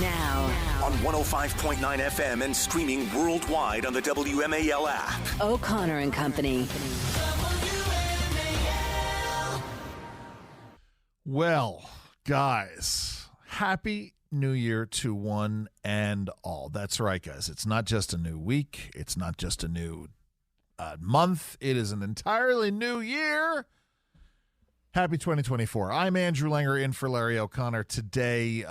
Now. On 105.9 FM and streaming worldwide on the WMAL app. O'Connor and Company. Well, guys, happy New Year to one and all. That's right, guys. It's not just a new week. It's not just a new month. It is an entirely new year. Happy 2024. I'm Andrew Langer in for Larry O'Connor today,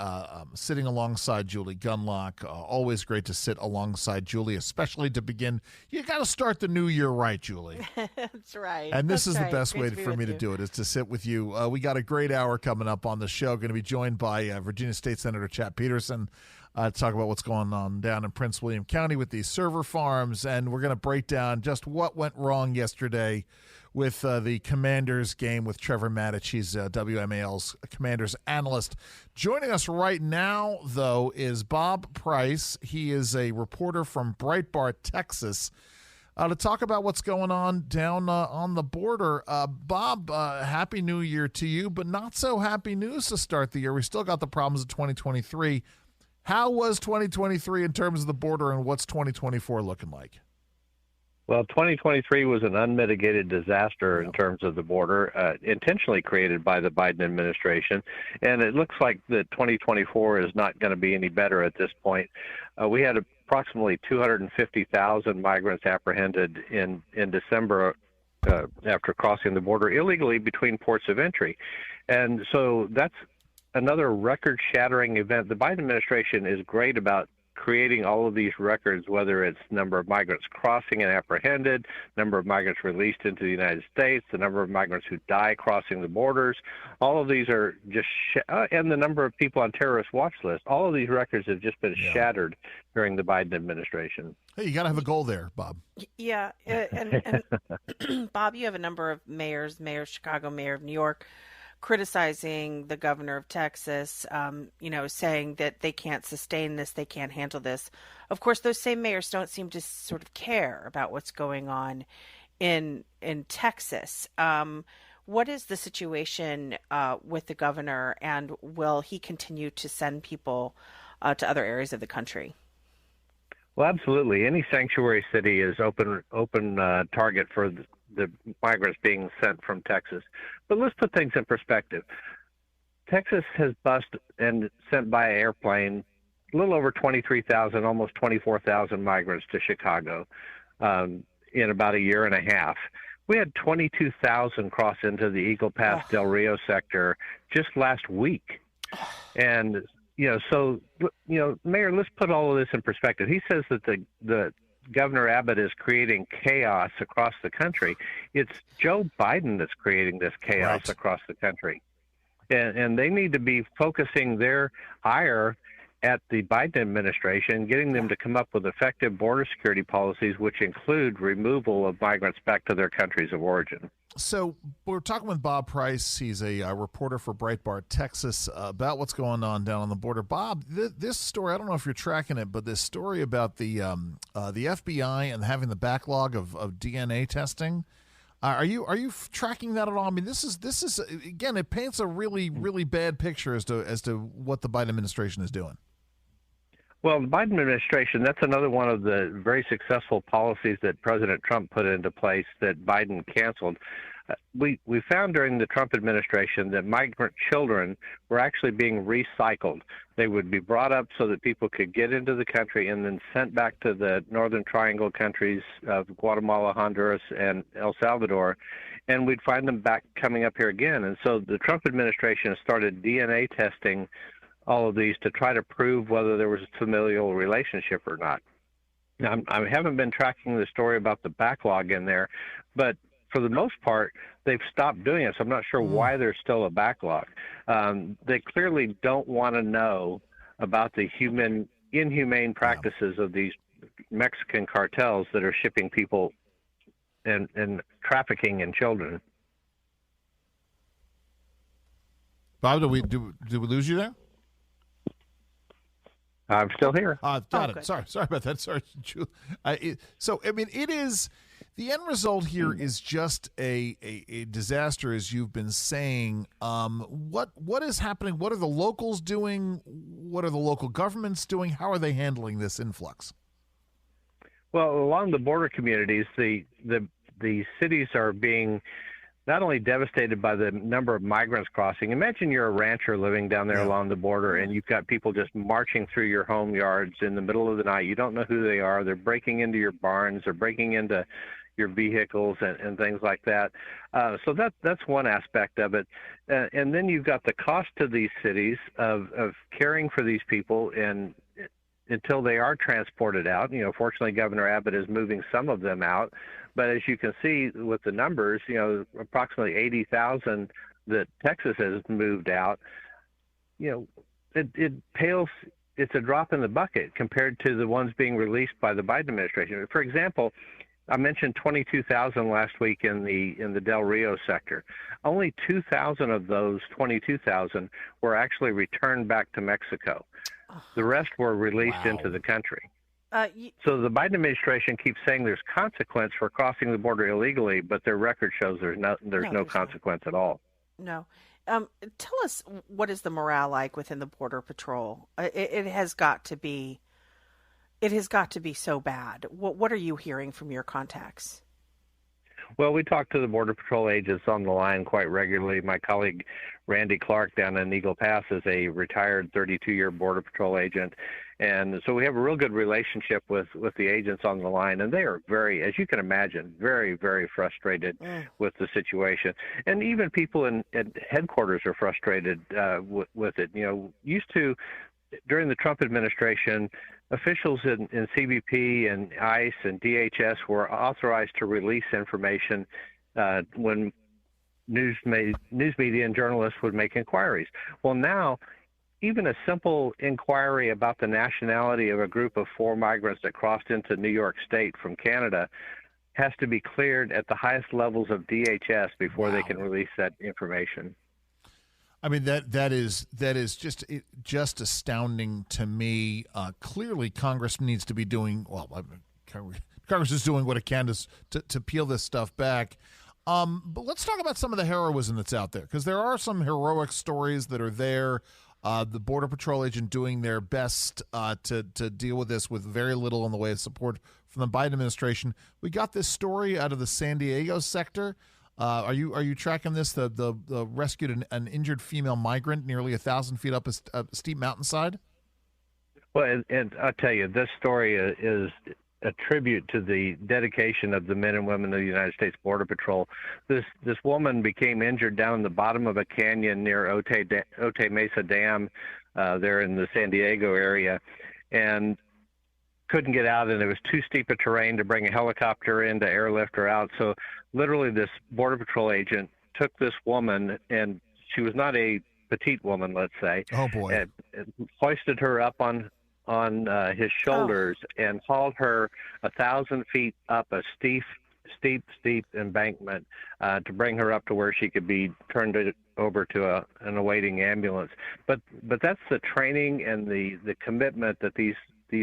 sitting alongside Julie Gunlock. Always great to sit alongside Julie, especially to begin. You got to start the new year right, Julie. That's right. And this That's is right. the best Great way to be for me with to you. do it, is to sit with you. We got a great hour coming up on the show. Going to be joined by Virginia State Senator Chap Peterson to talk about what's going on down in Prince William County with these server farms. And we're going to break down just what went wrong yesterday with the Commanders game with Trevor Maddich. He's WMAL's Commanders analyst. Joining us right now, though, is Bob Price. He is a reporter from Breitbart, Texas, to talk about what's going on down on the border. Bob, happy New Year to you, but not so happy news to start the year. We still got the problems of 2023. How was 2023 in terms of the border, and what's 2024 looking like? Well, 2023 was an unmitigated disaster in terms of the border, intentionally created by the Biden administration. And it looks like that 2024 is not going to be any better at this point. We had approximately 250,000 migrants apprehended in December after crossing the border illegally between ports of entry. And so that's another record-shattering event. The Biden administration is great about creating all of these records, whether it's number of migrants crossing and apprehended, number of migrants released into the United States, the number of migrants who die crossing the borders. All of these are just, and the number of people on terrorist watch lists. All of these records have just been shattered during the Biden administration. Hey, you got to have a goal there, Bob. Yeah, and Bob, you have a number of mayors, Mayor of Chicago, Mayor of New York, criticizing the governor of Texas, saying that they can't sustain this, they can't handle this. Of course, those same mayors don't seem to sort of care about what's going on in Texas. What is the situation with the governor, and will he continue to send people to other areas of the country? Well, absolutely. Any sanctuary city is open target for the migrants being sent from Texas. But let's put things in perspective. Texas has bused and sent by airplane a little over 23,000, almost 24,000 migrants to Chicago in about a year and a half. We had 22,000 cross into the Eagle Pass Del Rio sector just last week. And Mayor, let's put all of this in perspective. He says that the Governor Abbott is creating chaos across the country. It's Joe Biden that's creating this chaos across the country. And they need to be focusing their ire at the Biden administration, getting them to come up with effective border security policies, which include removal of migrants back to their countries of origin. So we're talking with Bob Price. He's a reporter for Breitbart Texas about what's going on down on the border. Bob, this story, I don't know if you're tracking it, but this story about the FBI and having the backlog of DNA testing, are you tracking that at all? I mean, this is again, it paints a really, really bad picture as to what the Biden administration is doing. Well, the Biden administration, that's another one of the very successful policies that President Trump put into place that Biden canceled. We found during the Trump administration that migrant children were actually being recycled. They would be brought up so that people could get into the country and then sent back to the Northern Triangle countries of Guatemala, Honduras, and El Salvador, and we'd find them back coming up here again. And so the Trump administration started DNA testing all of these to try to prove whether there was a familial relationship or not. Now, I haven't been tracking the story about the backlog in there, but for the most part, they've stopped doing it, so I'm not sure why there's still a backlog. They clearly don't want to know about the inhumane practices of these Mexican cartels that are shipping people and trafficking in children. Bob, did we lose you there? I'm still here. Got it. Good. Sorry about that. Sorry, Julie. It is the end result here is just a disaster, as you've been saying. What is happening? What are the locals doing? What are the local governments doing? How are they handling this influx? Well, along the border communities, the cities are being not only devastated by the number of migrants crossing. Imagine you're a rancher living down there along the border, and you've got people just marching through your home yards in the middle of the night. You don't know who they are. They're breaking into your barns. They're breaking into your vehicles and things like that. So that's one aspect of it. And then you've got the cost to these cities of caring for these people until they are transported out. Fortunately, Governor Abbott is moving some of them out. But as you can see with the numbers, approximately 80,000 that Texas has moved out, it pales. It's a drop in the bucket compared to the ones being released by the Biden administration. For example, I mentioned 22,000 last week in the Del Rio sector. Only 2,000 of those 22,000 were actually returned back to Mexico. The rest were released into the country. So the Biden administration keeps saying there's consequence for crossing the border illegally, but their record shows there's no consequence at all. No. Tell us, what is the morale like within the Border Patrol? It has got to be so bad. What are you hearing from your contacts? Well, we talk to the Border Patrol agents on the line quite regularly. My colleague Randy Clark down in Eagle Pass is a retired 32-year Border Patrol agent. And so we have a real good relationship with the agents on the line. And they are very, as you can imagine, very, very frustrated with the situation. And even people at headquarters are frustrated with it. Used to, during the Trump administration, officials in CBP and ICE and DHS were authorized to release information when news media and journalists would make inquiries. Well, now, even a simple inquiry about the nationality of a group of 4 migrants that crossed into New York State from Canada has to be cleared at the highest levels of DHS before they can release that information. I mean, that is just astounding to me. Clearly, Congress needs to be doing Congress is doing what it can to peel this stuff back. But let's talk about some of the heroism that's out there, because there are some heroic stories that are there. The Border Patrol agent doing their best to deal with this with very little in the way of support from the Biden administration. We got this story out of the San Diego sector. Are you tracking this? The rescued an injured female migrant nearly 1,000 feet up a steep mountainside. Well, and I'll tell you, this story is a tribute to the dedication of the men and women of the United States Border Patrol. This woman became injured down in the bottom of a canyon near Otay Mesa Dam there in the San Diego area, and couldn't get out, and it was too steep a terrain to bring a helicopter in to airlift her out. So literally this Border Patrol agent took this woman, and she was not a petite woman, let's say. Oh, boy. And hoisted her up on his shoulders and hauled her 1,000 feet up a steep embankment to bring her up to where she could be turned over to an awaiting ambulance. But that's the training and the commitment that these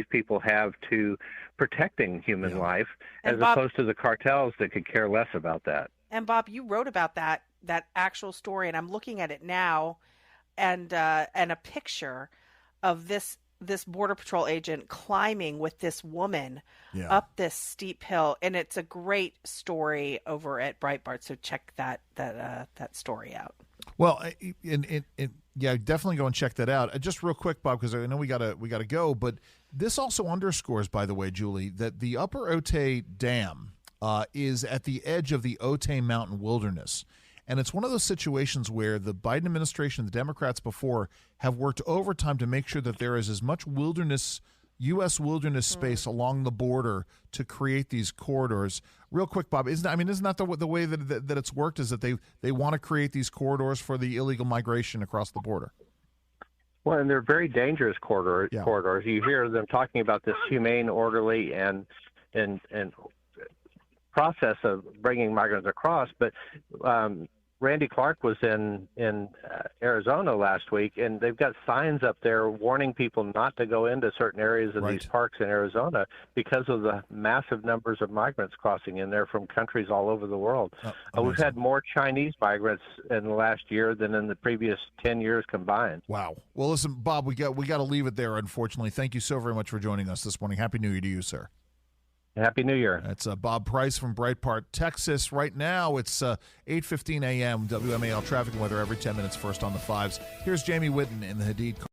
people have to protecting human life, as opposed to the cartels that could care less about that. And Bob, you wrote about that actual story, and I'm looking at it now, and a picture of this Border Patrol agent climbing with this woman up this steep hill, and it's a great story over at Breitbart. So check that story out. Well, definitely go and check that out. Just real quick, Bob, because I know we gotta go, but this also underscores, by the way, Julie, that the Upper Otay Dam is at the edge of the Otay Mountain Wilderness. And it's one of those situations where the Biden administration, the Democrats before, have worked overtime to make sure that there is as much U.S. wilderness space along the border to create these corridors. Real quick, Bob, isn't that the way that it's worked, is that they want to create these corridors for the illegal migration across the border? Well, and they're very dangerous corridors. You hear them talking about this humane, orderly, and process of bringing migrants across, but Randy Clark was in Arizona last week, and they've got signs up there warning people not to go into certain areas of these parks in Arizona because of the massive numbers of migrants crossing in there from countries all over the world. We've had more Chinese migrants in the last year than in the previous 10 years combined. Wow. Well, listen, Bob, we got to leave it there, unfortunately. Thank you so very much for joining us this morning. Happy New Year to you, sir. Happy New Year. That's Bob Price from Breitbart, Texas. Right now, it's 8:15 a.m. WMAL traffic and weather every 10 minutes, first on the fives. Here's Jamie Whitten in the Hadid.